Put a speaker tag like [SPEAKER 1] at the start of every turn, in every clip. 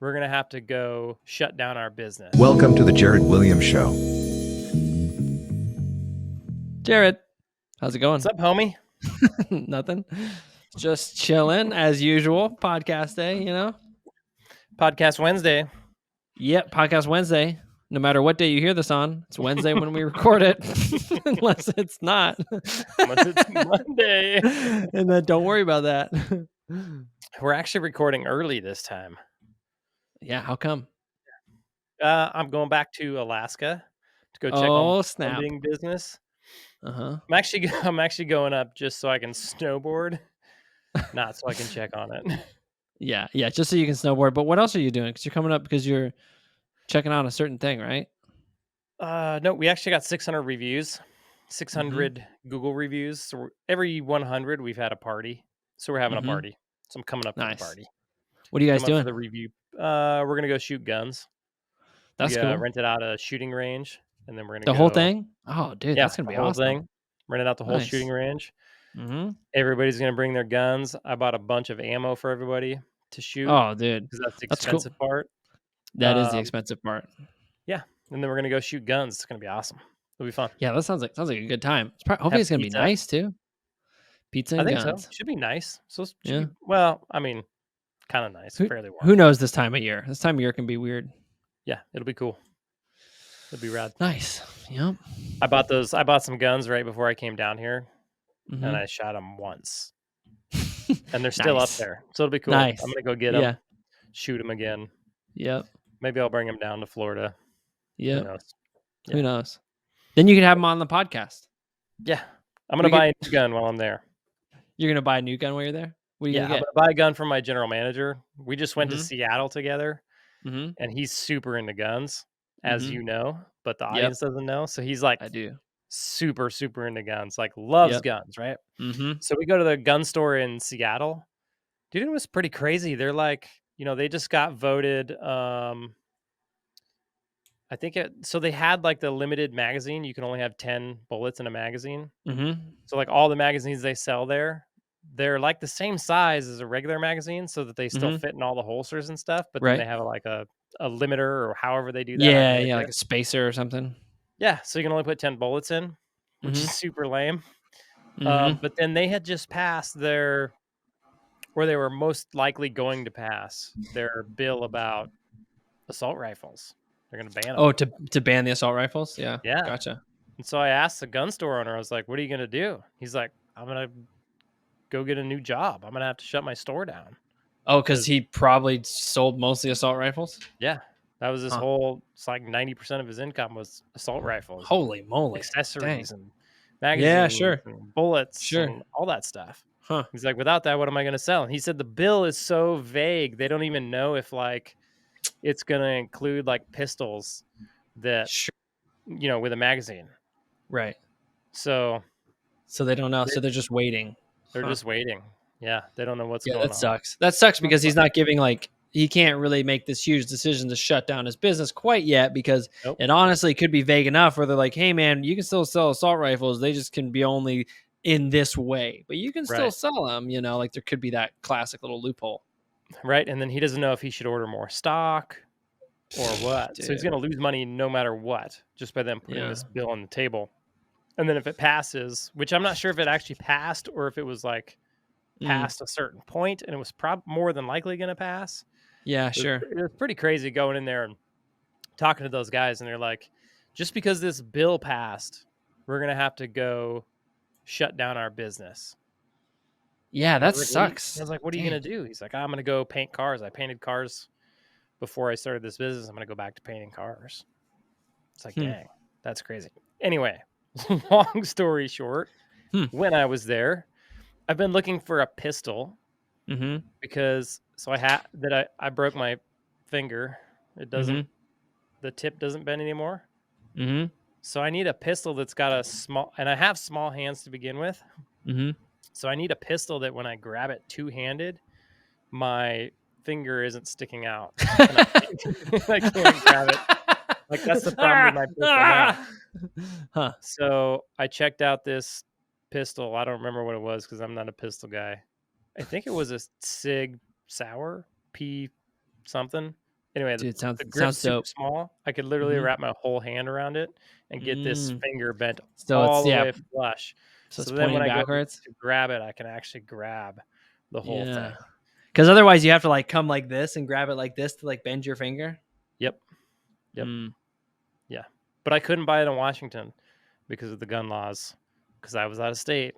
[SPEAKER 1] we're going to have to go shut down our business.
[SPEAKER 2] Welcome to the Jared Williams Show.
[SPEAKER 3] Jared, how's it going?
[SPEAKER 1] What's up, homie?
[SPEAKER 3] Nothing. Just chilling as usual. Podcast day, you know?
[SPEAKER 1] Podcast Wednesday.
[SPEAKER 3] Yep, Podcast Wednesday. No matter what day you hear this on, it's Wednesday when we record it, unless it's not.
[SPEAKER 1] Unless it's Monday.
[SPEAKER 3] And then don't worry about that.
[SPEAKER 1] We're actually recording early this time.
[SPEAKER 3] Yeah, how come?
[SPEAKER 1] I'm going back to Alaska to go check on the plumbing business.
[SPEAKER 3] Uh-huh.
[SPEAKER 1] I'm actually going up just so I can snowboard, not so I can check on it.
[SPEAKER 3] Yeah, just so you can snowboard. But what else are you doing? Because you're coming up because you're checking out a certain thing, right?
[SPEAKER 1] No, we actually got 600 reviews, 600 Google reviews. So every 100, we've had a party. So we're having a party. So I'm coming up to the party.
[SPEAKER 3] What are you guys doing?
[SPEAKER 1] For the review. We're going to go shoot guns.
[SPEAKER 3] That's cool.
[SPEAKER 1] Rented out a shooting range, and then we're going to
[SPEAKER 3] go... The whole thing? Oh, dude, that's going to be awesome.
[SPEAKER 1] Thing. Rented out the whole shooting range. Everybody's going to bring their guns. I bought a bunch of ammo for everybody to shoot.
[SPEAKER 3] Oh, dude.
[SPEAKER 1] Because that's the expensive part.
[SPEAKER 3] That is the expensive part.
[SPEAKER 1] Yeah. And then we're going to go shoot guns. It's going to be awesome. It'll be fun.
[SPEAKER 3] Yeah, that sounds like a good time. Hopefully it's going to be nice, too. Pizza and guns.
[SPEAKER 1] I think so. Should be nice. Well, I mean, kind of nice. Fairly warm.
[SPEAKER 3] Who knows this time of year? This time of year can be weird.
[SPEAKER 1] Yeah, it'll be cool. It'll be rad.
[SPEAKER 3] Nice. Yep.
[SPEAKER 1] I bought some guns right before I came down here, and I shot them once. And they're still up there. So it'll be cool.
[SPEAKER 3] Nice.
[SPEAKER 1] I'm going to go get them, shoot them again.
[SPEAKER 3] Yep.
[SPEAKER 1] Maybe I'll bring them down to Florida.
[SPEAKER 3] Yep. Who knows? Then you can have them on the podcast.
[SPEAKER 1] Yeah. I'm going to buy a new gun while I'm there.
[SPEAKER 3] You're going to buy a new gun while you're there? What are you going to get?
[SPEAKER 1] I'm going to buy a gun from my general manager. We just went to Seattle together, and he's super into guns, as you know, but the audience doesn't know. So he's like,
[SPEAKER 3] I do.
[SPEAKER 1] Super, super into guns, like loves guns, right? So we go to the gun store in Seattle. Dude, it was pretty crazy. They're like, they just got voted. I think so they had like the limited magazine. You can only have 10 bullets in a magazine. So like all the magazines they sell there, they're like the same size as a regular magazine so that they still fit in all the holsters and stuff. But then they have like a limiter or however they do that.
[SPEAKER 3] Yeah, like a spacer or something.
[SPEAKER 1] Yeah, so you can only put 10 bullets in, which is super lame. But then they had just passed where they were most likely going to pass their bill about assault rifles. They're going to ban them.
[SPEAKER 3] Oh, to ban the assault rifles? Yeah. Gotcha.
[SPEAKER 1] And so I asked the gun store owner, I was like, what are you going to do? He's like, I'm going to go get a new job. I'm going to have to shut my store down.
[SPEAKER 3] Oh, because he probably sold mostly assault rifles?
[SPEAKER 1] Yeah. That was his whole, it's like 90% of his income was assault rifles.
[SPEAKER 3] Holy moly.
[SPEAKER 1] Accessories and magazines and bullets and all that stuff.
[SPEAKER 3] Huh.
[SPEAKER 1] He's like, without that, what am I going to sell? And he said the bill is so vague. They don't even know if like it's going to include like pistols that, with a magazine.
[SPEAKER 3] Right.
[SPEAKER 1] So
[SPEAKER 3] they don't know. So they're just waiting.
[SPEAKER 1] They're just waiting. Yeah. They don't know what's going on.
[SPEAKER 3] That sucks. That sucks because he's not giving he can't really make this huge decision to shut down his business quite yet because it honestly could be vague enough where they're like, hey, man, you can still sell assault rifles. They just can be only in this way, but you can still sell them, like there could be that classic little loophole.
[SPEAKER 1] Right. And then he doesn't know if he should order more stock or what. So he's going to lose money no matter what, just by them putting this bill on the table. And then if it passes, which I'm not sure if it actually passed or if it was like past a certain point and it was more than likely going to pass.
[SPEAKER 3] Yeah, sure.
[SPEAKER 1] It was pretty crazy going in there and talking to those guys. And they're like, just because this bill passed, we're going to have to go shut down our business.
[SPEAKER 3] Yeah, that sucks.
[SPEAKER 1] I was like, what are you going to do? He's like, I'm going to go paint cars. I painted cars before I started this business. I'm going to go back to painting cars. It's like, dang, that's crazy. Anyway, long story short, when I was there, I've been looking for a pistol because I broke my finger. It doesn't, the tip doesn't bend anymore. So I need a pistol that's got a small, and I have small hands to begin with. So I need a pistol that when I grab it two-handed, my finger isn't sticking out. I can't grab it. Like that's the problem with my pistol now. So I checked out this pistol. I don't remember what it was because I'm not a pistol guy. I think it was a Sig Sauer P something. Anyway,
[SPEAKER 3] Dude,
[SPEAKER 1] the grip's
[SPEAKER 3] sounds
[SPEAKER 1] super
[SPEAKER 3] dope.
[SPEAKER 1] small. I could literally
[SPEAKER 3] Mhm.
[SPEAKER 1] wrap my whole hand around it and get this finger bent
[SPEAKER 3] So it's
[SPEAKER 1] all the way flush.
[SPEAKER 3] so it's
[SPEAKER 1] So then when
[SPEAKER 3] pointing
[SPEAKER 1] I go
[SPEAKER 3] backwards.
[SPEAKER 1] to grab it, I can actually grab the whole
[SPEAKER 3] Yeah.
[SPEAKER 1] thing.
[SPEAKER 3] Because otherwise, you have to like come like this and grab it like this to like bend your finger.
[SPEAKER 1] Yep. Yep.
[SPEAKER 3] Mm.
[SPEAKER 1] Yeah. But I couldn't buy it in Washington because of the gun laws because I was out of state.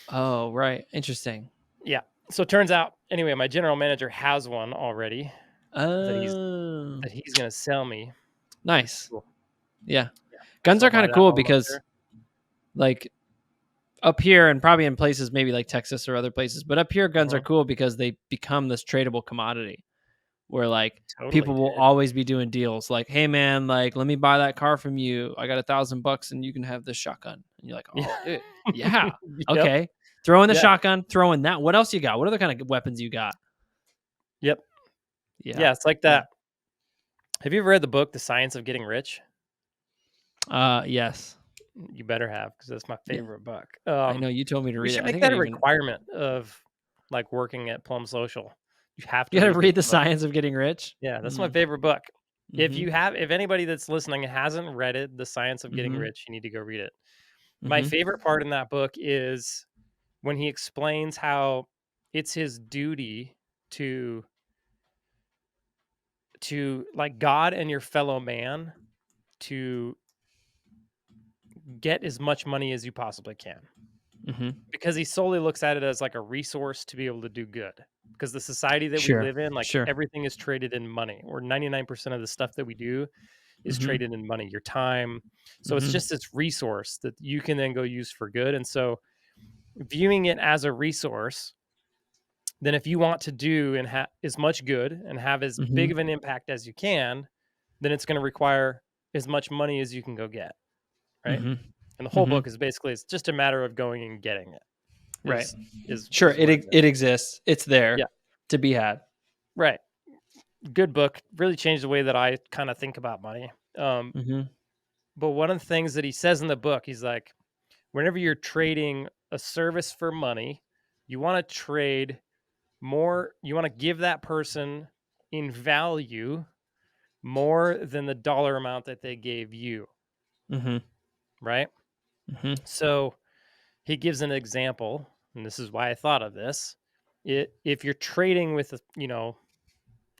[SPEAKER 3] Oh, right. Interesting.
[SPEAKER 1] Yeah. So it turns out, anyway, my general manager has one already that
[SPEAKER 3] Oh,
[SPEAKER 1] he's going to sell me, which is
[SPEAKER 3] nice.
[SPEAKER 1] cool.
[SPEAKER 3] Yeah.
[SPEAKER 1] Yeah.
[SPEAKER 3] Guns
[SPEAKER 1] So
[SPEAKER 3] are
[SPEAKER 1] I'll
[SPEAKER 3] kind
[SPEAKER 1] buy
[SPEAKER 3] of
[SPEAKER 1] that
[SPEAKER 3] cool
[SPEAKER 1] while I'm up
[SPEAKER 3] because
[SPEAKER 1] there.
[SPEAKER 3] like up here and probably in places maybe like Texas or other places, but up here guns are
[SPEAKER 1] Uh-huh.
[SPEAKER 3] cool because they become this tradable commodity where like
[SPEAKER 1] Totally,
[SPEAKER 3] people will
[SPEAKER 1] dude.
[SPEAKER 3] always be doing deals like, hey man, like let me buy that car from you. I got $1,000 and you can have this shotgun. And you're like,
[SPEAKER 1] Yeah.
[SPEAKER 3] oh dude, yeah.
[SPEAKER 1] Yep.
[SPEAKER 3] Okay. Throw in the
[SPEAKER 1] Yeah.
[SPEAKER 3] shotgun, throw in that. What else you got? What other kind of weapons you got?
[SPEAKER 1] Yep.
[SPEAKER 3] Yeah.
[SPEAKER 1] Yeah. It's like that. Have you ever read the book, The Science of Getting Rich?
[SPEAKER 3] Yes.
[SPEAKER 1] You better have, because that's my
[SPEAKER 3] Yeah.
[SPEAKER 1] favorite book.
[SPEAKER 3] I know you told me to
[SPEAKER 1] We
[SPEAKER 3] read it.
[SPEAKER 1] should
[SPEAKER 3] I
[SPEAKER 1] make
[SPEAKER 3] think I
[SPEAKER 1] that a
[SPEAKER 3] even
[SPEAKER 1] requirement of like working at Plum Social. You have
[SPEAKER 3] you
[SPEAKER 1] to
[SPEAKER 3] got to
[SPEAKER 1] read this
[SPEAKER 3] read The
[SPEAKER 1] book.
[SPEAKER 3] Science of Getting Rich.
[SPEAKER 1] Yeah, that's my favorite book.
[SPEAKER 3] Mm-hmm.
[SPEAKER 1] If anybody that's listening hasn't read it, The Science of Getting
[SPEAKER 3] Mm-hmm.
[SPEAKER 1] Rich, you need to go read it. My
[SPEAKER 3] Mm-hmm.
[SPEAKER 1] favorite part in that book is when he explains how it's his duty to like God and your fellow man to get as much money as you possibly can.
[SPEAKER 3] Mm-hmm.
[SPEAKER 1] Because he solely looks at it as like a resource to be able to do good. Because the society that we
[SPEAKER 3] Sure.
[SPEAKER 1] live in, like
[SPEAKER 3] Sure.
[SPEAKER 1] everything is traded in money, or 99% of the stuff that we do is
[SPEAKER 3] Mm-hmm.
[SPEAKER 1] traded in money, your time. So it's
[SPEAKER 3] Mm-hmm.
[SPEAKER 1] just this resource that you can then go use for good. And so viewing it as a resource, then if you want to do and have as much good and have as
[SPEAKER 3] Mm-hmm.
[SPEAKER 1] big of an impact as you can, then it's going to require as much money as you can go get. Right.
[SPEAKER 3] Mm-hmm.
[SPEAKER 1] And the whole
[SPEAKER 3] Mm-hmm.
[SPEAKER 1] book is basically, it's just a matter of going and getting it.
[SPEAKER 3] Right. Sure.
[SPEAKER 1] Is what it is.
[SPEAKER 3] It exists. It's there
[SPEAKER 1] Yeah.
[SPEAKER 3] to be had.
[SPEAKER 1] Right. Good book. Really changed the way that I kind of think about money.
[SPEAKER 3] Mm-hmm.
[SPEAKER 1] But one of the things that he says in the book, he's like, whenever you're trading a service for money, you want to trade more, you want to give that person in value more than the dollar amount that they gave you.
[SPEAKER 3] Mm-hmm.
[SPEAKER 1] Right.
[SPEAKER 3] Mm-hmm.
[SPEAKER 1] So he gives an example, and this is why I thought of this. If you're trading with,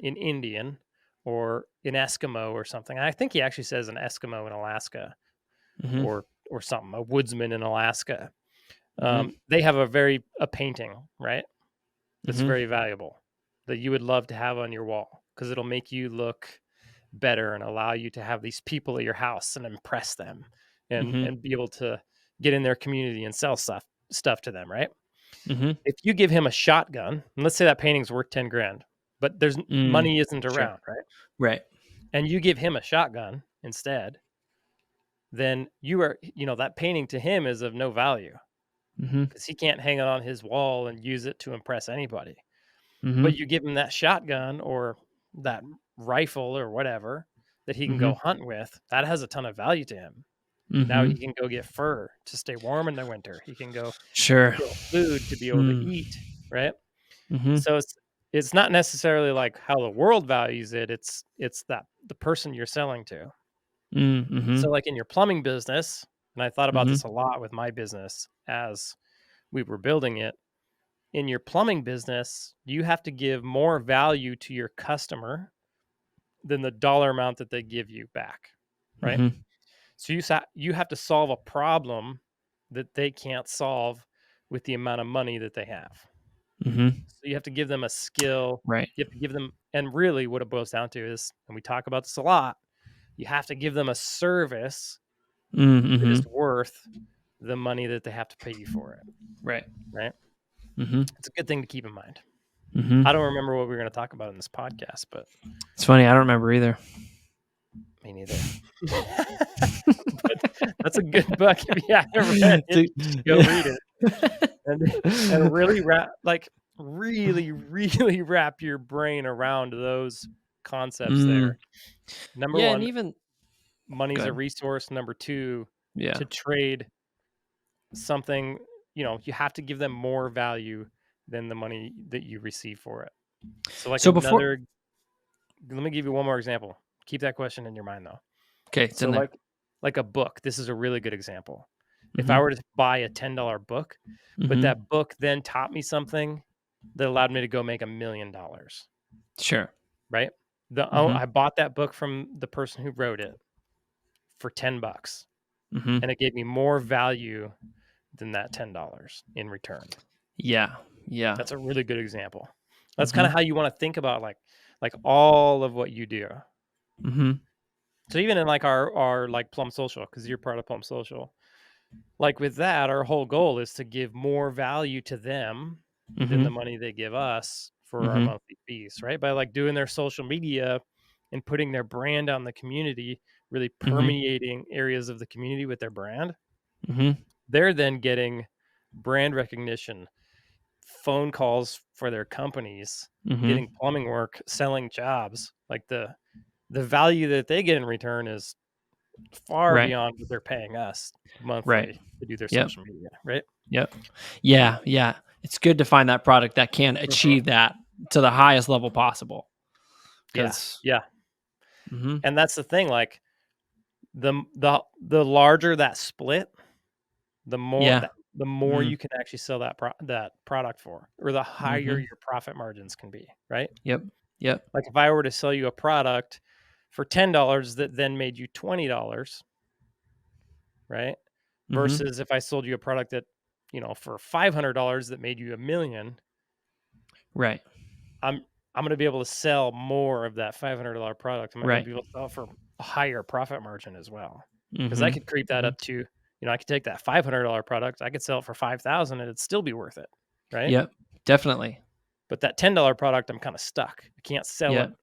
[SPEAKER 1] an Indian or an Eskimo or something, I think he actually says an Eskimo in Alaska
[SPEAKER 3] Mm-hmm.
[SPEAKER 1] or something, a woodsman in Alaska.
[SPEAKER 3] Mm-hmm.
[SPEAKER 1] They have a painting, right? That's
[SPEAKER 3] Mm-hmm.
[SPEAKER 1] very valuable that you would love to have on your wall because it'll make you look better and allow you to have these people at your house and impress them
[SPEAKER 3] Mm-hmm.
[SPEAKER 1] and be able to get in their community and sell stuff to them, right?
[SPEAKER 3] Mm-hmm.
[SPEAKER 1] If you give him a shotgun, and let's say that painting's worth 10 grand, but there's money isn't
[SPEAKER 3] Sure.
[SPEAKER 1] around, right?
[SPEAKER 3] Right.
[SPEAKER 1] And you give him a shotgun instead, then you are, that painting to him is of no value
[SPEAKER 3] Mm-hmm.
[SPEAKER 1] because he can't hang it on his wall and use it to impress anybody.
[SPEAKER 3] Mm-hmm.
[SPEAKER 1] But you give him that shotgun or that rifle or whatever that he can
[SPEAKER 3] Mm-hmm.
[SPEAKER 1] go hunt with, that has a ton of value to him.
[SPEAKER 3] Mm-hmm.
[SPEAKER 1] Now he can go get fur to stay warm in the winter. He can go
[SPEAKER 3] Sure.
[SPEAKER 1] kill food to be able to eat, right?
[SPEAKER 3] Mm-hmm.
[SPEAKER 1] So it's not necessarily like how the world values it. It's that the person you're selling to.
[SPEAKER 3] Mm-hmm.
[SPEAKER 1] So like in your plumbing business, and I thought about
[SPEAKER 3] Mm-hmm.
[SPEAKER 1] this a lot with my business as we were building it. In your plumbing business, you have to give more value to your customer than the dollar amount that they give you back, right?
[SPEAKER 3] Mm-hmm.
[SPEAKER 1] So you have to solve a problem that they can't solve with the amount of money that they have.
[SPEAKER 3] Mm-hmm.
[SPEAKER 1] So you have to give them a skill.
[SPEAKER 3] Right.
[SPEAKER 1] You have to give them, and really what it boils down to is, and we talk about this a lot, you have to give them a service that
[SPEAKER 3] Mm-hmm.
[SPEAKER 1] is worth the money that they have to pay you for it.
[SPEAKER 3] Right.
[SPEAKER 1] Right.
[SPEAKER 3] Mm-hmm.
[SPEAKER 1] It's a good thing to keep in mind.
[SPEAKER 3] Mm-hmm.
[SPEAKER 1] I don't remember what we were going to talk about in this podcast, but
[SPEAKER 3] It's funny. I don't remember either.
[SPEAKER 1] me neither. But that's a good book. If you haven't read it, go read it. And really really wrap your brain around those concepts there. Number
[SPEAKER 3] Yeah,
[SPEAKER 1] one,
[SPEAKER 3] and even
[SPEAKER 1] money's
[SPEAKER 3] Go
[SPEAKER 1] a
[SPEAKER 3] ahead.
[SPEAKER 1] resource. Number two,
[SPEAKER 3] yeah.
[SPEAKER 1] to trade something, you have to give them more value than the money that you receive for it. So like
[SPEAKER 3] So before-
[SPEAKER 1] another let me give you one more example. Keep that question in your mind though.
[SPEAKER 3] Okay, it's
[SPEAKER 1] So
[SPEAKER 3] in there.
[SPEAKER 1] like a book. This is a really good example. If I
[SPEAKER 3] Mhm.
[SPEAKER 1] were to buy a $10 book, but
[SPEAKER 3] Mhm.
[SPEAKER 1] that book then taught me something that allowed me to go make $1 million,
[SPEAKER 3] Sure.
[SPEAKER 1] right?
[SPEAKER 3] Mhm.
[SPEAKER 1] I bought that book from the person who wrote it for $10,
[SPEAKER 3] Mhm.
[SPEAKER 1] and it gave me more value than that $10 in return.
[SPEAKER 3] Yeah. Yeah.
[SPEAKER 1] That's a really good example. That's kind of
[SPEAKER 3] Mhm.
[SPEAKER 1] how you want to think about like all of what you do.
[SPEAKER 3] Mhm.
[SPEAKER 1] So even in like our like Plum Social, because you're part of Plum Social, like with that, our whole goal is to give more value to them than the
[SPEAKER 3] Mhm.
[SPEAKER 1] money they give us for our
[SPEAKER 3] Mhm.
[SPEAKER 1] monthly fees, right? By like doing their social media and putting their brand on the community, really
[SPEAKER 3] Mhm.
[SPEAKER 1] permeating areas of the community with their brand,
[SPEAKER 3] Mhm.
[SPEAKER 1] they're then getting brand recognition, phone calls for their companies,
[SPEAKER 3] Mhm.
[SPEAKER 1] getting plumbing work, selling jobs. Like the value that they get in return is far
[SPEAKER 3] Right.
[SPEAKER 1] beyond what they're paying us
[SPEAKER 3] Right.
[SPEAKER 1] monthly to do their
[SPEAKER 3] Yep.
[SPEAKER 1] social media, right?
[SPEAKER 3] Yep. Yeah. Yeah. It's good to find that product that can
[SPEAKER 1] Mhm.
[SPEAKER 3] achieve that to the highest level possible.
[SPEAKER 1] Yeah,
[SPEAKER 3] Because.
[SPEAKER 1] yeah,
[SPEAKER 3] Mhm.
[SPEAKER 1] and that's the thing, like, the larger that split,
[SPEAKER 3] Yeah.
[SPEAKER 1] the more
[SPEAKER 3] Mm.
[SPEAKER 1] you can actually sell that product for, or the higher
[SPEAKER 3] Mhm.
[SPEAKER 1] your profit margins can be, right?
[SPEAKER 3] Yep. Yep.
[SPEAKER 1] Like, if I were to sell you a product for $10 that then made you $20, right?
[SPEAKER 3] Mhm.
[SPEAKER 1] Versus if I sold you a product that, for $500 that made you $1,000,000,
[SPEAKER 3] Right.
[SPEAKER 1] I'm I'm gonna be able to sell more of that $500 product. I'm gonna
[SPEAKER 3] Right.
[SPEAKER 1] be able to sell for a higher profit margin as well, because I
[SPEAKER 3] Mhm.
[SPEAKER 1] could creep that
[SPEAKER 3] Mhm.
[SPEAKER 1] up to, I could take that $500 product, I could sell it for 5,000 and it'd still be worth it, right?
[SPEAKER 3] Yep. Definitely.
[SPEAKER 1] But that $10 product, I'm kinda stuck. I can't sell it
[SPEAKER 3] Yep.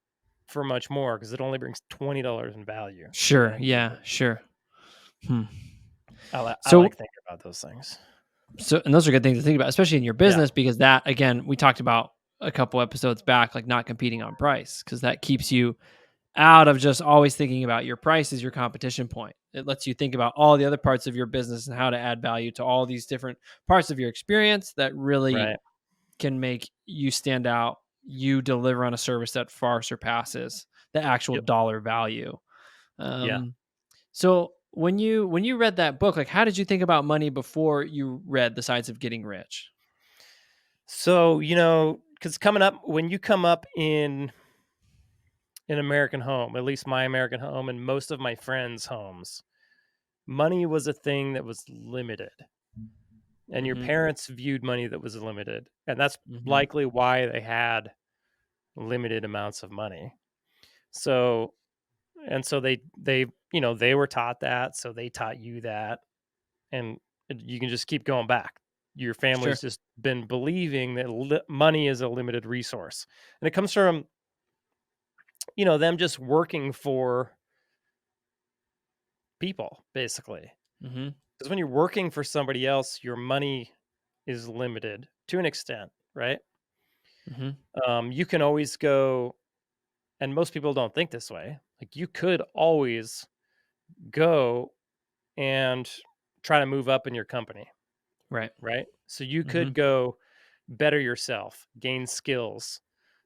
[SPEAKER 1] for much more because it only brings $20 in value,
[SPEAKER 3] Sure.
[SPEAKER 1] right?
[SPEAKER 3] Yeah. Sure. Hmm.
[SPEAKER 1] I
[SPEAKER 3] So
[SPEAKER 1] like thinking about those things.
[SPEAKER 3] and those are good things to think about, especially in your
[SPEAKER 1] Yeah,
[SPEAKER 3] business, because that again, we talked about a couple episodes back, like not competing on price, because that keeps you out of just always thinking about your price as your competition point. It lets you think about all the other parts of your business and how to add value to all these different parts of your experience that really
[SPEAKER 1] right.
[SPEAKER 3] can make you stand out. You deliver on a service that far surpasses the actual
[SPEAKER 1] Yep.
[SPEAKER 3] dollar value.
[SPEAKER 1] Yeah.
[SPEAKER 3] So when you read that book, like how did you think about money before you read The Science of Getting Rich?
[SPEAKER 1] So, because coming up when you come up in an American home, at least my American home and most of my friends' homes, money was a thing that was limited. And your
[SPEAKER 3] Mhm.
[SPEAKER 1] parents viewed money that was limited. And that's
[SPEAKER 3] Mhm.
[SPEAKER 1] likely why they had limited amounts of money. So, and so they were taught that, so they taught you that. And you can just keep going back. Your
[SPEAKER 3] Sure.
[SPEAKER 1] family's just been believing that money is a limited resource. And it comes from, them just working for people, basically.
[SPEAKER 3] Mhm.
[SPEAKER 1] Because when you're working for somebody else, your money is limited to an extent, right?
[SPEAKER 3] Mhm.
[SPEAKER 1] You can always go, and most people don't think this way. Like, you could always go and try to move up in your company,
[SPEAKER 3] Right.
[SPEAKER 1] right? So you could
[SPEAKER 3] Mhm.
[SPEAKER 1] go better yourself, gain skills,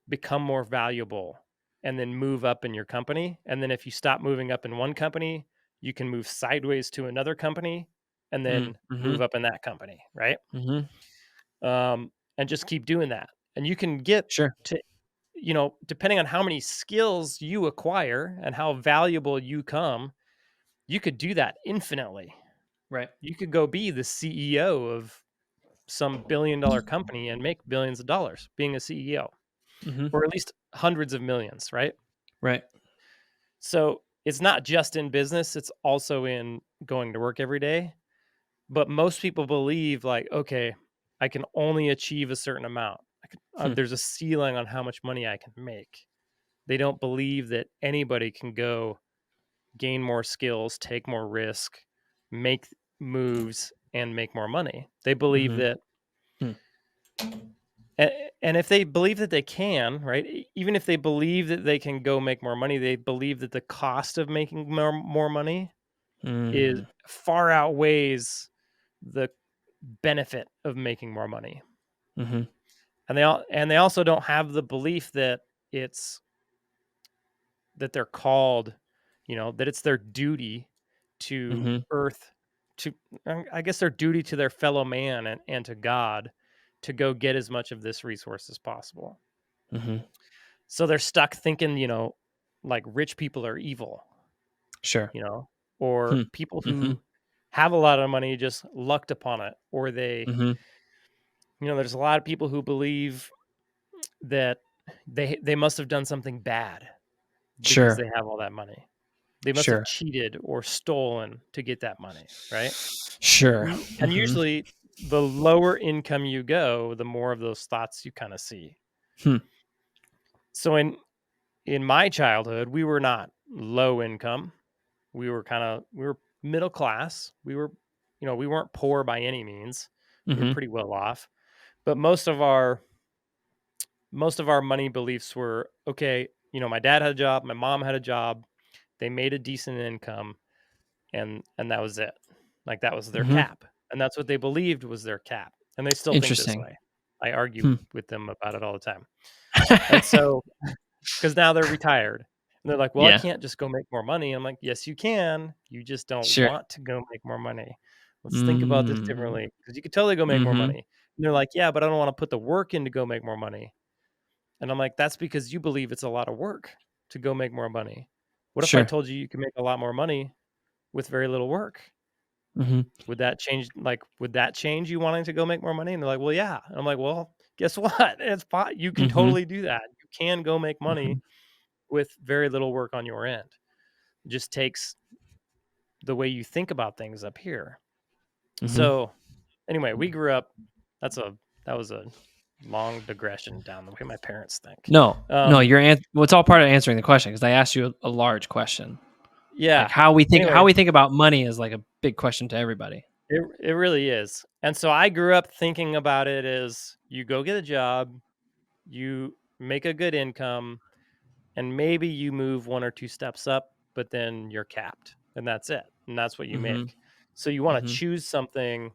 [SPEAKER 1] become more valuable, and then move up in your company. And then if you stop moving up in one company, you can move sideways to another company and
[SPEAKER 3] Mm.
[SPEAKER 1] then move
[SPEAKER 3] Mhm.
[SPEAKER 1] up in that company, right?
[SPEAKER 3] Mhm.
[SPEAKER 1] And just keep doing that. And you can get
[SPEAKER 3] Sure.
[SPEAKER 1] to, depending on how many skills you acquire and how valuable you come, you could do that infinitely.
[SPEAKER 3] Right.
[SPEAKER 1] You could go be the CEO of some $1 billion company and make billions of dollars being a CEO,
[SPEAKER 3] Mhm.
[SPEAKER 1] or at least hundreds of millions, right?
[SPEAKER 3] Right.
[SPEAKER 1] So it's not just in business, it's also in going to work every day. But most people believe, like, okay, I can only achieve a certain amount.
[SPEAKER 3] Hmm.
[SPEAKER 1] There's a ceiling on how much money I can make. They don't believe that anybody can go gain more skills, take more risk, make moves, and make more money. They believe
[SPEAKER 3] Mhm.
[SPEAKER 1] that,
[SPEAKER 3] Hmm.
[SPEAKER 1] and if they believe that they can, right? Even if they believe that they can go make more money, they believe that the cost of making more money is
[SPEAKER 3] Mm.
[SPEAKER 1] far outweighs the benefit of making more money.
[SPEAKER 3] Mhm.
[SPEAKER 1] And they also don't have the belief that it's they're called, that it's their duty to
[SPEAKER 3] Mm-hmm.
[SPEAKER 1] earth, to, I guess, their duty to their fellow man and to God to go get as much of this resource as possible.
[SPEAKER 3] Mm-hmm.
[SPEAKER 1] So they're stuck thinking, like rich people are evil,
[SPEAKER 3] Sure.
[SPEAKER 1] or
[SPEAKER 3] Hmm.
[SPEAKER 1] people
[SPEAKER 3] Mm-hmm.
[SPEAKER 1] who have a lot of money just lucked upon it, or they,
[SPEAKER 3] Mm-hmm.
[SPEAKER 1] there's a lot of people who believe that they must have done something bad because
[SPEAKER 3] Sure.
[SPEAKER 1] they have all that money. They must have
[SPEAKER 3] Sure.
[SPEAKER 1] cheated or stolen to get that money, right?
[SPEAKER 3] Sure.
[SPEAKER 1] And
[SPEAKER 3] Mm-hmm.
[SPEAKER 1] usually the lower income you go, the more of those thoughts you kind of see.
[SPEAKER 3] Hmm.
[SPEAKER 1] So in my childhood, we were not low income. We were middle class. We weren't poor by any means. We were
[SPEAKER 3] Mm-hmm.
[SPEAKER 1] pretty well off. But most of our money beliefs were, okay, my dad had a job, my mom had a job, they made a decent income, and that was it. Like that was their
[SPEAKER 3] Mm-hmm.
[SPEAKER 1] cap. And that's what they believed was their cap. And they still think this
[SPEAKER 3] Interesting.
[SPEAKER 1] way. I argue
[SPEAKER 3] Hmm.
[SPEAKER 1] with them about it all the time. And so, because now they're retired. And they're like, well, I
[SPEAKER 3] Yeah.
[SPEAKER 1] can't just go make more money. I'm like, yes, you can. You just don't
[SPEAKER 3] Sure.
[SPEAKER 1] want to go make more money. Let's think about this
[SPEAKER 3] Mm.
[SPEAKER 1] differently, because you could totally go make more
[SPEAKER 3] Mm-hmm.
[SPEAKER 1] money. And they're like, yeah, but I don't want to put the work in to go make more money. And I'm like, that's because you believe it's a lot of work to go make more money. What if I
[SPEAKER 3] Sure.
[SPEAKER 1] told you can make a lot more money with very little work?
[SPEAKER 3] Mm-hmm.
[SPEAKER 1] Would that change? Like, would that change you wanting to go make more money? And they're like, well, yeah. And I'm like, well, guess what? It's fine. You can
[SPEAKER 3] Mm-hmm.
[SPEAKER 1] totally do that. You can go make
[SPEAKER 3] Mm-hmm.
[SPEAKER 1] money with very little work on your end. It just takes the way you think about things up here.
[SPEAKER 3] Mm-hmm.
[SPEAKER 1] So anyway, we grew up. That was a long digression down the way my parents think.
[SPEAKER 3] No, no,
[SPEAKER 1] Um,
[SPEAKER 3] well, it's all part of answering the question because I asked you a large question. Like
[SPEAKER 1] yeah.
[SPEAKER 3] how we
[SPEAKER 1] Anyway,
[SPEAKER 3] think about money is like a big question to everybody.
[SPEAKER 1] it really is. And so I grew up thinking about it as you go get a job, you make a good income, and maybe you move one or two steps up, but then you're capped, and that's it. And that's what you
[SPEAKER 3] Mm-hmm.
[SPEAKER 1] make. So you want to
[SPEAKER 3] Mm-hmm.
[SPEAKER 1] choose something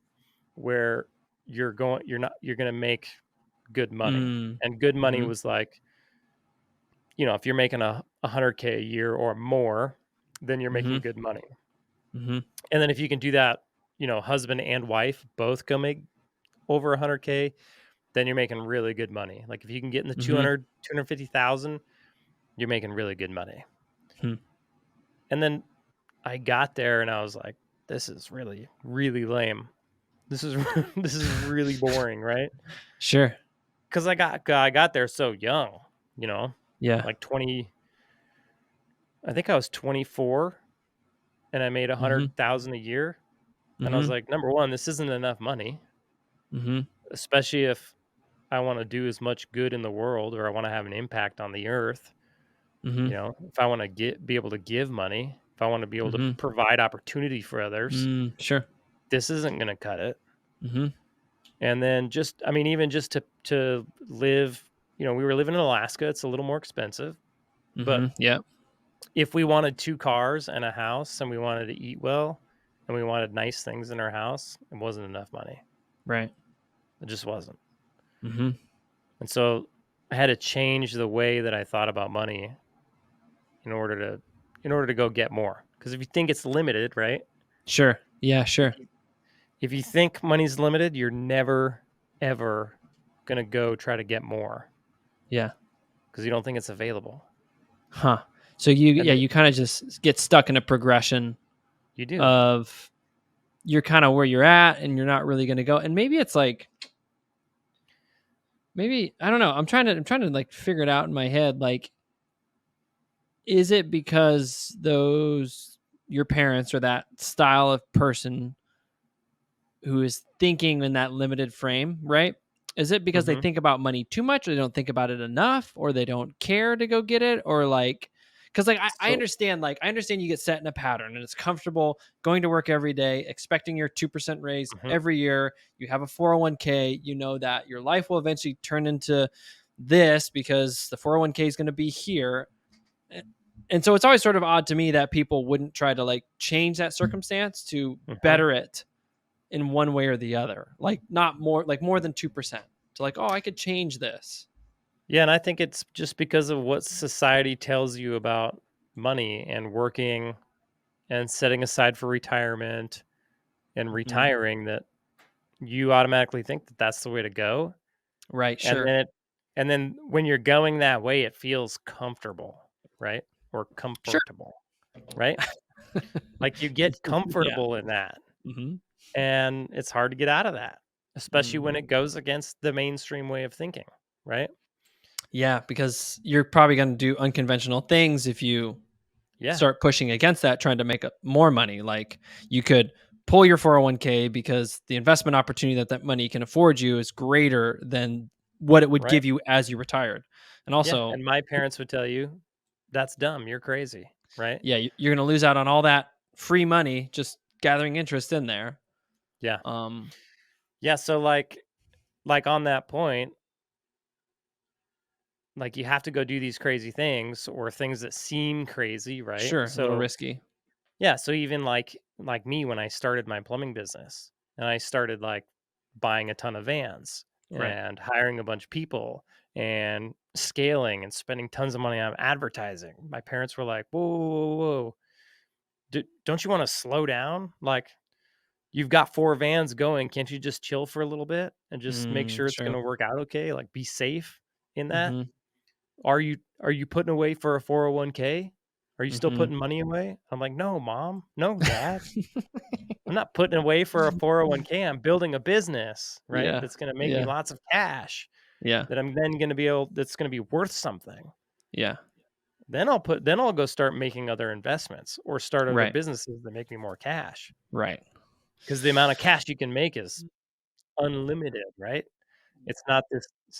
[SPEAKER 1] where you're going to make good money. And good money
[SPEAKER 3] Mm-hmm.
[SPEAKER 1] was like, if you're making a 100K a year or more, then you're
[SPEAKER 3] Mm-hmm.
[SPEAKER 1] making good money.
[SPEAKER 3] Mm-hmm.
[SPEAKER 1] And then if you can do that, husband and wife both go make over 100K, then you're making really good money. Like if you can get in the
[SPEAKER 3] Mm-hmm.
[SPEAKER 1] 250,000, you're making really good money.
[SPEAKER 3] Hmm.
[SPEAKER 1] And then I got there and I was like, this is really, really lame. This is this is really boring, right?
[SPEAKER 3] Sure.
[SPEAKER 1] Because I got there so young,
[SPEAKER 3] Yeah.
[SPEAKER 1] like 20. I think I was 24, and I made
[SPEAKER 3] Mm-hmm.
[SPEAKER 1] 100,000 a year, and I was
[SPEAKER 3] Mm-hmm.
[SPEAKER 1] like, number one, this isn't enough money,
[SPEAKER 3] Mm-hmm.
[SPEAKER 1] especially if I want to do as much good in the world or I want to have an impact on the earth.
[SPEAKER 3] Mm-hmm.
[SPEAKER 1] If I want to be able to give money, if I want to be able to
[SPEAKER 3] Mm-hmm.
[SPEAKER 1] provide opportunity for others,
[SPEAKER 3] Sure.
[SPEAKER 1] this isn't going to cut it.
[SPEAKER 3] Mm-hmm.
[SPEAKER 1] And then even just to live, we were living in Alaska. It's a little more expensive,
[SPEAKER 3] Mm-hmm.
[SPEAKER 1] but
[SPEAKER 3] Yeah.
[SPEAKER 1] if we wanted 2 cars and a house and we wanted to eat well and we wanted nice things in our house, it wasn't enough money.
[SPEAKER 3] Right.
[SPEAKER 1] It just wasn't.
[SPEAKER 3] Mm-hmm.
[SPEAKER 1] And so I had to change the way that I thought about money in order to go get more. Because if you think it's limited, right?
[SPEAKER 3] Sure. Yeah.
[SPEAKER 1] If
[SPEAKER 3] Sure.
[SPEAKER 1] you if you think money's limited, you're never ever gonna go try to get more
[SPEAKER 3] Yeah.
[SPEAKER 1] because you don't think it's available.
[SPEAKER 3] Huh. So you
[SPEAKER 1] And
[SPEAKER 3] you kind of just get stuck in a progression
[SPEAKER 1] you do.
[SPEAKER 3] of you're kind of where you're at and you're not really going to go. And maybe it's like maybe I don't know. I'm trying to like figure it out in my head. Like, is it because those your parents are that style of person who is thinking in that limited frame, right? Is it because they
[SPEAKER 1] Mhm.
[SPEAKER 3] think about money too much, or they don't think about it enough, or they don't care to go get it, or like, because like I
[SPEAKER 1] So
[SPEAKER 3] understand, you get set in a pattern and it's comfortable going to work every day, expecting your 2% raise
[SPEAKER 1] mhm.
[SPEAKER 3] every year. You have a 401k, you know that your life will eventually turn into this because the 401k is going to be here. And so it's always sort of odd to me that people wouldn't try to like change that circumstance to
[SPEAKER 1] Mhm.
[SPEAKER 3] better it in one way or the other, like not more, like more than 2%, to like, oh, I could change this.
[SPEAKER 1] Yeah, and I think it's just because of what society tells you about money and working and setting aside for retirement and retiring that you automatically think that that's the way to go.
[SPEAKER 3] Right.
[SPEAKER 1] And
[SPEAKER 3] Sure.
[SPEAKER 1] then when you're going that way, it feels comfortable, right? Or
[SPEAKER 3] Sure.
[SPEAKER 1] comfortable, right? Like you get
[SPEAKER 3] Yeah.
[SPEAKER 1] comfortable in that.
[SPEAKER 3] hmm
[SPEAKER 1] And it's hard to get out of that, especially when it goes against the mainstream way of thinking, right?
[SPEAKER 3] Yeah, because you're probably going to do unconventional things if you
[SPEAKER 1] Yeah,
[SPEAKER 3] start pushing against that, trying to make more money. Like you could pull your 401k because the investment opportunity that money can afford you is greater than what it would
[SPEAKER 1] right.
[SPEAKER 3] give you as you retired. And
[SPEAKER 1] Yeah,
[SPEAKER 3] also,
[SPEAKER 1] and my parents would tell you, "That's dumb, you're crazy," right?
[SPEAKER 3] yeah, you're going to lose out on all that free money just gathering interest in there.
[SPEAKER 1] Yeah.
[SPEAKER 3] Um,
[SPEAKER 1] Yeah, so, like, on that point, like, you have to go do these crazy things or things that seem crazy, right?
[SPEAKER 3] sure, a little
[SPEAKER 1] So,
[SPEAKER 3] risky.
[SPEAKER 1] yeah, so even like me when I started my plumbing business, and I started, like, buying a ton of vans
[SPEAKER 3] Right.
[SPEAKER 1] and hiring a bunch of people and scaling and spending tons of money on advertising. My parents were like, "Whoa, whoa, whoa, whoa. Don't you wanna slow down? Like, you've got 4 vans going, can't you just chill for a little bit and just make sure it's
[SPEAKER 3] Sure.
[SPEAKER 1] gonna work out okay? Like, be safe in that?
[SPEAKER 3] hmm
[SPEAKER 1] Are you putting away for a 401k? Are you still
[SPEAKER 3] hmm
[SPEAKER 1] putting money away?" I'm like, "No, mom. No, dad. I'm not putting away for a 401k. I'm building a business, right?
[SPEAKER 3] yeah.
[SPEAKER 1] That's gonna make me
[SPEAKER 3] Yeah.
[SPEAKER 1] lots of cash
[SPEAKER 3] Yeah.
[SPEAKER 1] that I'm then gonna be able that's gonna be worth something.
[SPEAKER 3] Yeah.
[SPEAKER 1] Then I'll go start making other investments or start other
[SPEAKER 3] Right.
[SPEAKER 1] businesses that make me more cash
[SPEAKER 3] Right.
[SPEAKER 1] because the amount of cash you can make is unlimited, right? It's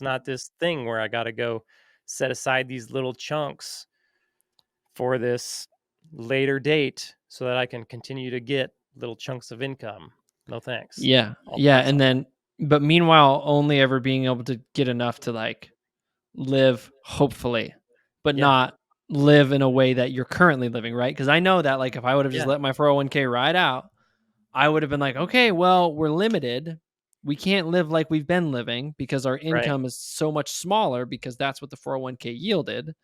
[SPEAKER 1] not this thing where I gotta go set aside these little chunks for this later date so that I can continue to get little chunks of income. No thanks.
[SPEAKER 3] Yeah.
[SPEAKER 1] I'll
[SPEAKER 3] Yeah.
[SPEAKER 1] pass
[SPEAKER 3] And
[SPEAKER 1] on that.
[SPEAKER 3] then, but meanwhile, only ever being able to get enough to like live, hopefully, but
[SPEAKER 1] Yeah,
[SPEAKER 3] not live in a way that you're currently living, right? Because I know that like if I would have just
[SPEAKER 1] yeah,
[SPEAKER 3] let my 401k ride out, I would have been like, okay, well, we're limited. We can't live like we've been living because our
[SPEAKER 1] right.
[SPEAKER 3] income is so much smaller because that's what the 401k yielded.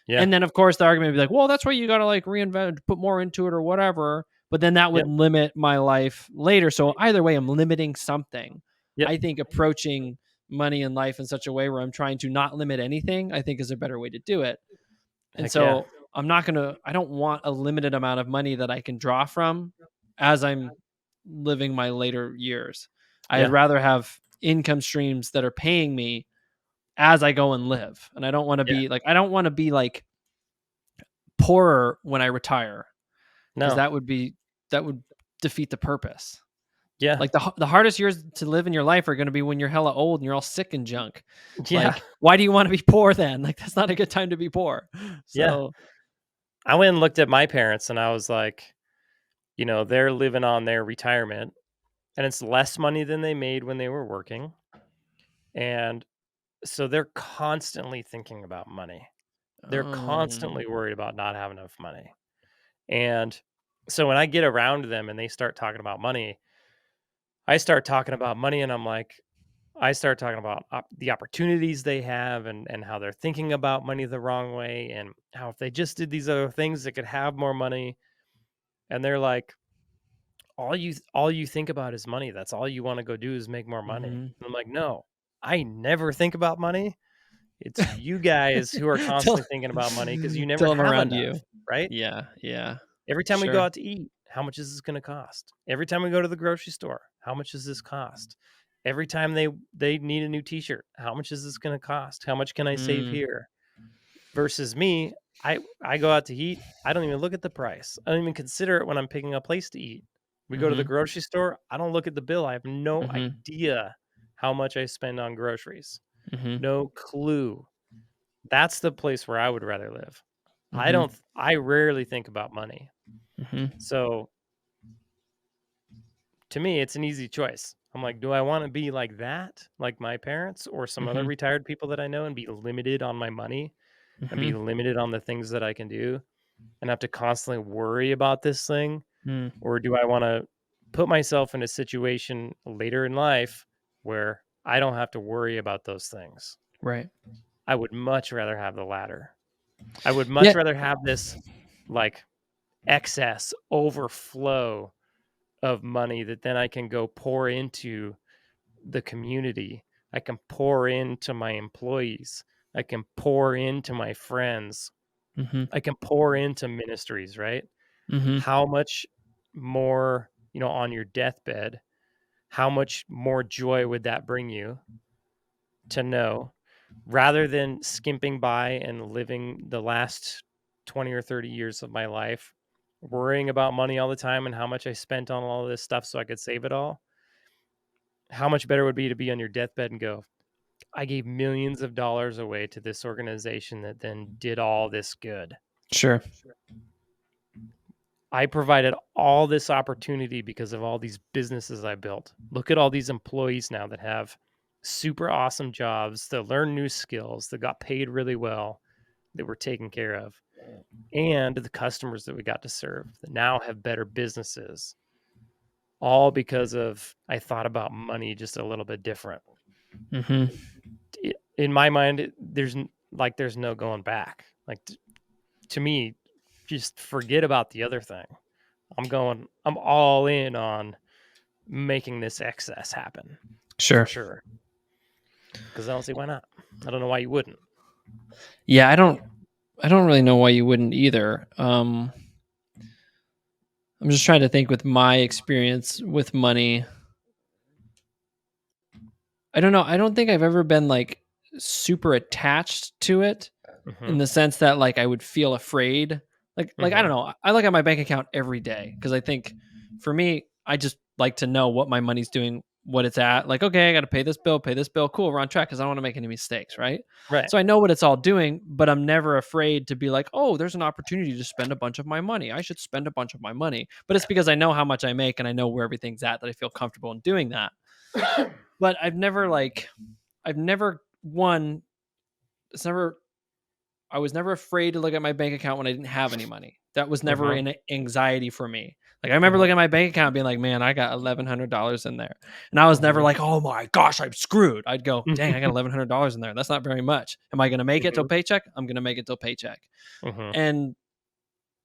[SPEAKER 1] Yeah,
[SPEAKER 3] And then, of course, the argument would be like, well, that's why you got to like reinvent, put more into it or whatever. But then that would
[SPEAKER 1] yep,
[SPEAKER 3] limit my life later. So either way, I'm limiting something.
[SPEAKER 1] yep.
[SPEAKER 3] I think approaching money and life in such a way where I'm trying to not limit anything, I think is a better way to do it. And
[SPEAKER 1] Heck yeah.
[SPEAKER 3] so I don't want a limited amount of money that I can draw from as I'm living my later years. I'd
[SPEAKER 1] Yeah,
[SPEAKER 3] rather have income streams that are paying me as I go and live. And
[SPEAKER 1] yeah.
[SPEAKER 3] I don't want to be like poorer when I retire because
[SPEAKER 1] No.
[SPEAKER 3] that would defeat the purpose.
[SPEAKER 1] Yeah,
[SPEAKER 3] Like the hardest years to live in your life are going to be when you're hella old and you're all sick and junk.
[SPEAKER 1] yeah,
[SPEAKER 3] Like, why do you want to be poor then? Like, that's not a good time to be poor.
[SPEAKER 1] yeah.
[SPEAKER 3] So,
[SPEAKER 1] I went and looked at my parents and I was like, they're living on their retirement and it's less money than they made when they were working. And so they're constantly thinking about money. They're
[SPEAKER 3] um,
[SPEAKER 1] constantly worried about not having enough money. And so when I get around them and they start talking about money, I start talking about money and I start talking about the opportunities they have and how they're thinking about money the wrong way and how if they just did these other things they could have more money. And they're like, all you think about is money. That's all you want to go do is make more money.
[SPEAKER 3] mhm.
[SPEAKER 1] And I'm like, no, I never think about money. It's you guys who are
[SPEAKER 3] tell
[SPEAKER 1] constantly thinking about money because you never
[SPEAKER 3] tell them
[SPEAKER 1] have
[SPEAKER 3] around
[SPEAKER 1] enough,
[SPEAKER 3] you.
[SPEAKER 1] right?
[SPEAKER 3] Yeah, yeah,
[SPEAKER 1] Every time we go
[SPEAKER 3] sure.
[SPEAKER 1] out to eat, how much is this gonna cost? Every time we go to the grocery store, how much does this cost? Every time they need a new t-shirt, how much is this gonna cost? How much can I save
[SPEAKER 3] Mm,
[SPEAKER 1] here? Versus me, I go out to eat, I don't even look at the price. I don't even consider it when I'm picking a place to eat. We go to the
[SPEAKER 3] mhm,
[SPEAKER 1] grocery store, I don't look at the bill. I have no
[SPEAKER 3] mhm,
[SPEAKER 1] idea how much I spend on groceries.
[SPEAKER 3] mhm,
[SPEAKER 1] No clue. That's the place where I would rather live. I
[SPEAKER 3] mhm,
[SPEAKER 1] don't I rarely think about money.
[SPEAKER 3] mhm,
[SPEAKER 1] So to me, it's an easy choice. I'm like, do I want to be like that, like my parents or some other
[SPEAKER 3] mhm,
[SPEAKER 1] retired people that I know and be limited on my money and be
[SPEAKER 3] mhm,
[SPEAKER 1] limited on the things that I can do and have to constantly worry about this thing?
[SPEAKER 3] mm,
[SPEAKER 1] Or do I want to put myself in a situation later in life where I don't have to worry about those things?
[SPEAKER 3] right.
[SPEAKER 1] I would much rather have the latter. I would much
[SPEAKER 3] Yeah,
[SPEAKER 1] rather have this. like excess overflow of money that then I can go pour into the community. I can pour into my employees. I can pour into my friends.
[SPEAKER 3] Mm-hmm.
[SPEAKER 1] I can pour into ministries, right?
[SPEAKER 3] Mm-hmm.
[SPEAKER 1] How much more, on your deathbed, how much more joy would that bring you to know, rather than skimping by and living the last 20 or 30 years of my life worrying about money all the time and how much I spent on all this stuff so I could save it all? How much better would it be to be on your deathbed and go, I gave millions of dollars away to this organization that then did all this good.
[SPEAKER 3] Sure.
[SPEAKER 1] I provided all this opportunity because of all these businesses I built. Look at all these employees now that have super awesome jobs, that learn new skills, that got paid really well, that were taken care of, and the customers that we got to serve that now have better businesses. All because of I thought about money just a little bit different.
[SPEAKER 3] Mm-hmm.
[SPEAKER 1] In my mind, there's no going back. Like to me, just forget about the other thing. I'm all in on making this excess happen.
[SPEAKER 3] Sure.
[SPEAKER 1] For sure. Because I don't see why not. I don't know why you wouldn't.
[SPEAKER 3] Yeah, I don't really know why you wouldn't either. I'm just trying to think with my experience with money. I don't know. I don't think I've ever been like super attached to it in the sense that like I would feel afraid. Like I don't know. I look at my bank account every day because I think for me, I just like to know what my money's doing, what it's at. Like, okay, I got to pay this bill. Cool, we're on track because I don't want to make any mistakes, right?
[SPEAKER 1] Right.
[SPEAKER 3] So I know what it's all doing, but I'm never afraid to be like, oh, there's an opportunity to spend a bunch of my money. I should spend a bunch of my money. But it's because I know how much I make and I know where everything's at that I feel comfortable in doing that. But I've never one. It's never. I was never afraid to look at my bank account when I didn't have any money. That was never an anxiety for me. Like I remember looking at my bank account and being like, man, I got $1,100 in there. And I was never like, oh my gosh, I'm screwed. I'd go, dang, I got $1,100 in there. That's not very much. Am I going to make it till paycheck? I'm going to make it till paycheck. And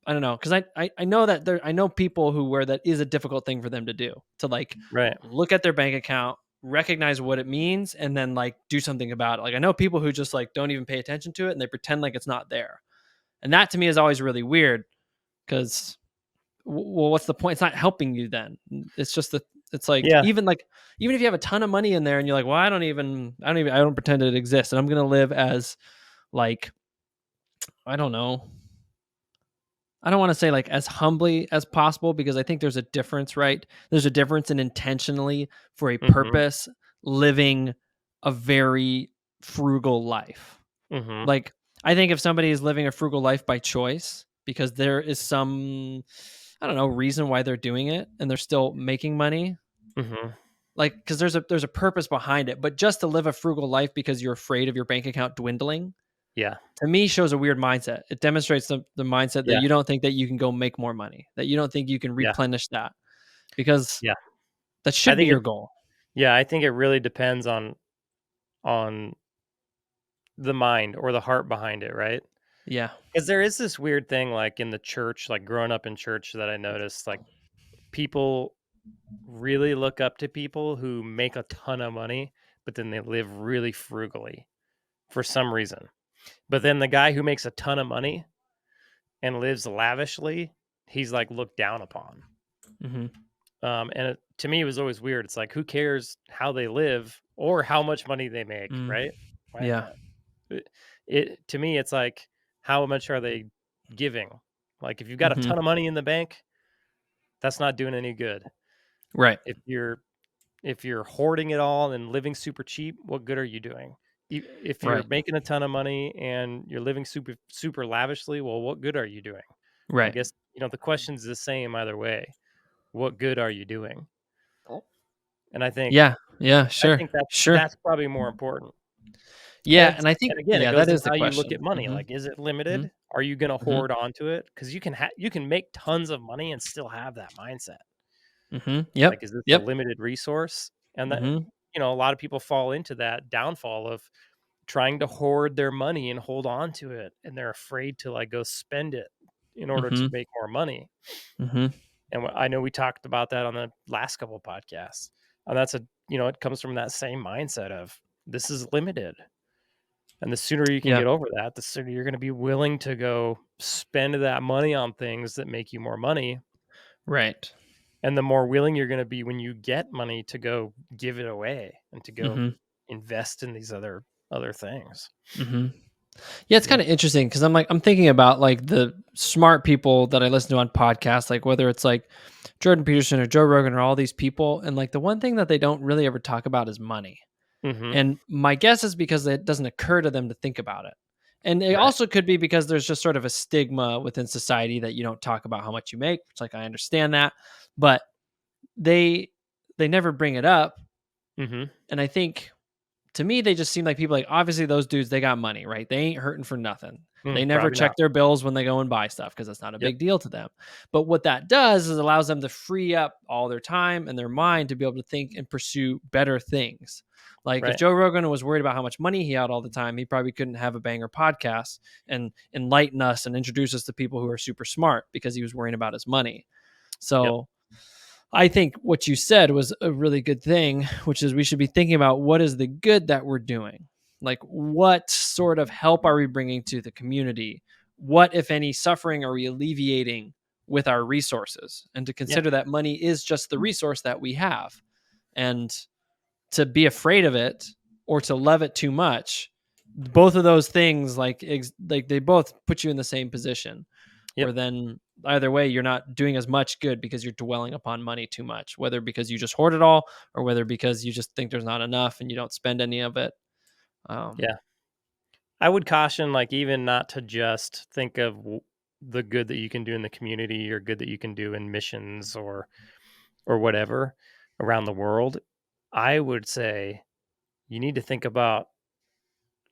[SPEAKER 3] I don't know. Cause I know that I know people where that is a difficult thing for them to do, to like look at their bank account, recognize what it means, and then like do something about it. Like I know people who just like don't even pay attention to it and they pretend like it's not there. And that to me is always really weird because well, what's the point? It's not helping you then. It's just it's like even if you have a ton of money in there and you're like, well, I don't pretend it exists. And I'm gonna live as like, I don't know. I don't want to say like as humbly as possible because I think there's a difference, right? There's a difference in intentionally for a purpose living a very frugal life. Like I think if somebody is living a frugal life by choice because there is some, I don't know, reason why they're doing it and they're still making money. Like, because there's a purpose behind it, but just to live a frugal life because you're afraid of your bank account dwindling.
[SPEAKER 1] Yeah.
[SPEAKER 3] To me, shows a weird mindset. It demonstrates the mindset that you don't think that you can go make more money, that you don't think you can replenish that because that should be your goal.
[SPEAKER 1] Yeah. I think it really depends on the mind or the heart behind it. Right.
[SPEAKER 3] Yeah.
[SPEAKER 1] Because there is this weird thing, like in the church, like growing up in church, that I noticed, like people really look up to people who make a ton of money, but then they live really frugally for some reason. But then the guy who makes a ton of money and lives lavishly, he's like looked down upon. And to me, it was always weird. It's like, who cares how they live or how much money they make, right? Why not? To me, it's like, how much are they giving? Like, if you've got a ton of money in the bank, that's not doing any good,
[SPEAKER 3] right?
[SPEAKER 1] If you're hoarding it all and living super cheap, what good are you doing? If you're making a ton of money and you're living super lavishly, well, what good are you doing?
[SPEAKER 3] Right.
[SPEAKER 1] I guess the question's the same either way. What good are you doing? And I think
[SPEAKER 3] sure.
[SPEAKER 1] I think that's probably more important.
[SPEAKER 3] Yeah, and I think
[SPEAKER 1] again, it goes
[SPEAKER 3] that
[SPEAKER 1] into
[SPEAKER 3] is the
[SPEAKER 1] how
[SPEAKER 3] question.
[SPEAKER 1] you look at money. Like, is it limited? Are you going to hoard onto it? Because you can make tons of money and still have that mindset.
[SPEAKER 3] Yep.
[SPEAKER 1] Like, is this a limited resource? And that a lot of people fall into that downfall of trying to hoard their money and hold on to it, and they're afraid to like go spend it in order to
[SPEAKER 3] Mhm.
[SPEAKER 1] make more money.
[SPEAKER 3] Mhm.
[SPEAKER 1] And I know we talked about that on the last couple of podcasts. And that's it comes from that same mindset of this is limited. And the sooner you can
[SPEAKER 3] Yeah.
[SPEAKER 1] get over that, the sooner you're going to be willing to go spend that money on things that make you more money.
[SPEAKER 3] Right.
[SPEAKER 1] And the more willing you're going to be when you get money to go give it away and to go
[SPEAKER 3] Mhm.
[SPEAKER 1] invest in these other things.
[SPEAKER 3] Mhm. Yeah, it's
[SPEAKER 1] Yeah.
[SPEAKER 3] kind of interesting because I'm thinking about like the smart people that I listen to on podcasts, like whether it's like Jordan Peterson or Joe Rogan or all these people, and like the one thing that they don't really ever talk about is money.
[SPEAKER 1] Mhm.
[SPEAKER 3] And my guess is because it doesn't occur to them to think about it. And it
[SPEAKER 1] Right.
[SPEAKER 3] also could be because there's just sort of a stigma within society that you don't talk about how much you make, which like I understand that, but they they never bring it up.
[SPEAKER 1] Mhm.
[SPEAKER 3] And I think to me, they just seem like people like obviously those dudes, they got money, right? They ain't hurting for nothing. They never
[SPEAKER 1] Probably
[SPEAKER 3] check
[SPEAKER 1] not.
[SPEAKER 3] their bills when they go and buy stuff because that's not a
[SPEAKER 1] Yep.
[SPEAKER 3] big deal to them. But what that does is allows them to free up all their time and their mind to be able to think and pursue better things. Like if
[SPEAKER 1] Right.
[SPEAKER 3] Joe Rogan was worried about how much money he had all the time, he probably couldn't have a banger podcast and enlighten us and introduce us to people who are super smart because he was worrying about his money.
[SPEAKER 1] Yep.
[SPEAKER 3] So I think what you said was a really good thing, which is we should be thinking about what is the good that we're doing. Like, what sort of help are we bringing to the community? What, if any, suffering are we alleviating with our resources? And to
[SPEAKER 1] Yeah.
[SPEAKER 3] consider that money is just the resource that we have. And to be afraid of it or to love it too much, both of those things, like they both put you in the same position
[SPEAKER 1] Yep.
[SPEAKER 3] where then either way you're not doing as much good because you're dwelling upon money too much, whether because you just hoard it all or whether because you just think there's not enough and you don't spend any of it. um
[SPEAKER 1] Yeah. I would caution, like, even not to just think of the good that you can do in the community or good that you can do in missions or whatever around the world. I would say you need to think about,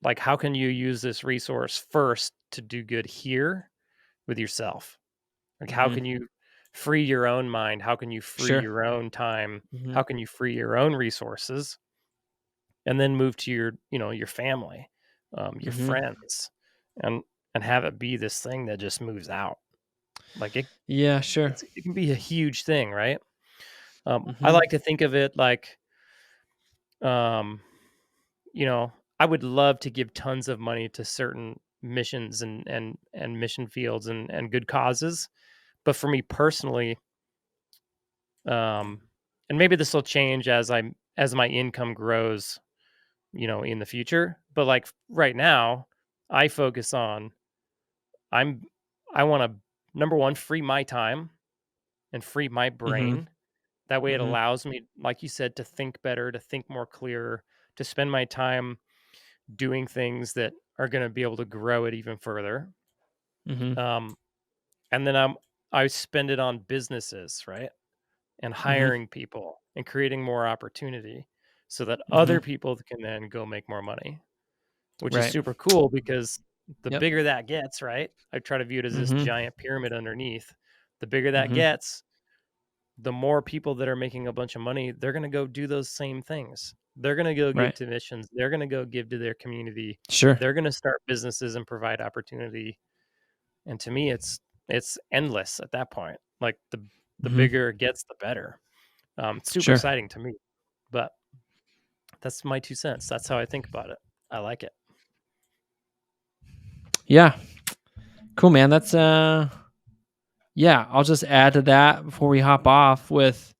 [SPEAKER 1] like, how can you use this resource first to do good here with yourself? Like, how
[SPEAKER 3] mhm.
[SPEAKER 1] can you free your own mind? How can you free
[SPEAKER 3] Sure.
[SPEAKER 1] your own time?
[SPEAKER 3] Mhm.
[SPEAKER 1] How can you free your own resources? And then move to your family, your
[SPEAKER 3] Mhm.
[SPEAKER 1] friends, and and have it be this thing that just moves out. Like
[SPEAKER 3] Yeah, sure.
[SPEAKER 1] it can be a huge thing, right? I
[SPEAKER 3] Mhm.
[SPEAKER 1] like to think of it like, um, you know, I would love to give tons of money to certain missions and mission fields and good causes, but for me personally, um, and maybe this will change as my income grows, in the future. But like right now, I focus on I'm I want to, number one, free my time and free my
[SPEAKER 3] Mhm.
[SPEAKER 1] brain. That way it
[SPEAKER 3] Mhm.
[SPEAKER 1] allows me, like you said, to think better, to think more clear, to spend my time doing things that are going to be able to grow it even further.
[SPEAKER 3] Mhm.
[SPEAKER 1] Um, and then I spend it on businesses, right? And
[SPEAKER 3] Mhm.
[SPEAKER 1] hiring people and creating more opportunity so that other
[SPEAKER 3] Mhm.
[SPEAKER 1] people can then go make more money, which is
[SPEAKER 3] Right.
[SPEAKER 1] super cool because the
[SPEAKER 3] Yep.
[SPEAKER 1] bigger that gets, right? I try to view it as this
[SPEAKER 3] Mhm.
[SPEAKER 1] giant pyramid underneath. The bigger that
[SPEAKER 3] Mhm.
[SPEAKER 1] gets, the more people that are making a bunch of money, they're going to go do those same things. They're going to go give
[SPEAKER 3] Right.
[SPEAKER 1] to missions. They're going to go give to their community.
[SPEAKER 3] Sure.
[SPEAKER 1] They're going to start businesses and provide opportunity. And to me, it's endless at that point. Like the
[SPEAKER 3] Mhm.
[SPEAKER 1] bigger it gets, the better. It's super
[SPEAKER 3] Sure.
[SPEAKER 1] exciting to me. But that's my 2 cents. That's how I think about it. I like it.
[SPEAKER 3] Yeah. Cool, man. That's yeah, I'll just add to that before we hop off with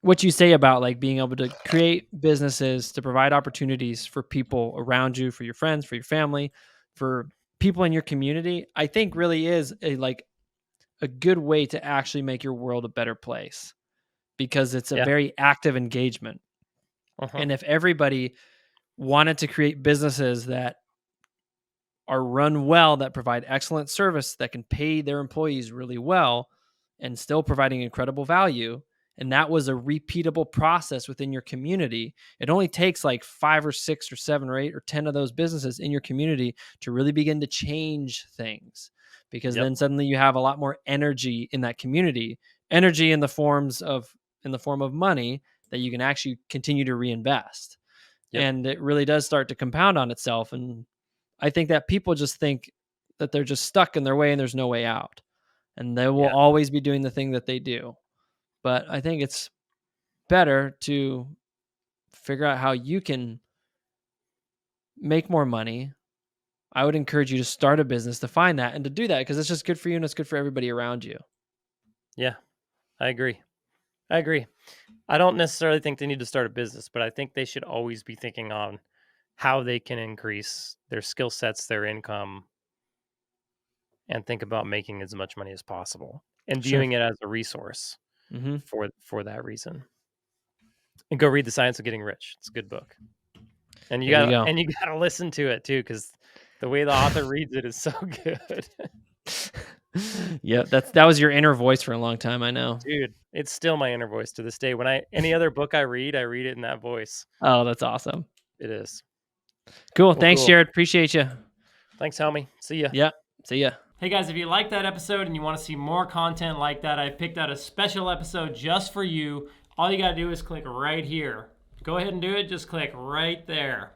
[SPEAKER 3] what you say about like being able to create businesses to provide opportunities for people around you, for your friends, for your family, for people in your community. I think really is a good way to actually make your world a better place because it's a
[SPEAKER 1] Yeah.
[SPEAKER 3] very active engagement.
[SPEAKER 1] Uh-huh.
[SPEAKER 3] And if everybody wanted to create businesses that are run well, that provide excellent service, that can pay their employees really well and still providing incredible value, and that was a repeatable process within your community, it only takes like 5 or 6 or 7 or 8 or 10 of those businesses in your community to really begin to change things, because
[SPEAKER 1] Yep.
[SPEAKER 3] then suddenly you have a lot more energy in that community, energy in the form of money that you can actually continue to reinvest,
[SPEAKER 1] Yep.
[SPEAKER 3] and it really does start to compound on itself. And I think that people just think that they're just stuck in their way and there's no way out. and they will
[SPEAKER 1] Yeah.
[SPEAKER 3] always be doing the thing that they do. But I think it's better to figure out how you can make more money. I would encourage you to start a business, to find that and to do that, because it's just good for you and it's good for everybody around you.
[SPEAKER 1] Yeah, I agree. I don't necessarily think they need to start a business, but I think they should always be thinking on how they can increase their skill sets, their income, and think about making as much money as possible and
[SPEAKER 3] Sure.
[SPEAKER 1] viewing it as a resource
[SPEAKER 3] Mm-hmm.
[SPEAKER 1] for that reason. And go read The Science of Getting Rich. It's a good book. And you
[SPEAKER 3] There you
[SPEAKER 1] got
[SPEAKER 3] go.
[SPEAKER 1] and you got to listen to it too, because the way the author reads it is so good.
[SPEAKER 3] Yeah, that was your inner voice for a long time, I know.
[SPEAKER 1] Dude, it's still my inner voice to this day. When any other book I read it in that voice.
[SPEAKER 3] Oh, that's awesome.
[SPEAKER 1] It is.
[SPEAKER 3] Cool.
[SPEAKER 1] Well,
[SPEAKER 3] Thanks,
[SPEAKER 1] cool.
[SPEAKER 3] Jared. Appreciate you.
[SPEAKER 1] Thanks, homie. See ya.
[SPEAKER 3] Yeah. See ya.
[SPEAKER 1] Hey guys, if you liked that episode and you want to see more content like that, I picked out a special episode just for you. All you got to do is click right here. Go ahead and do it. Just click right there.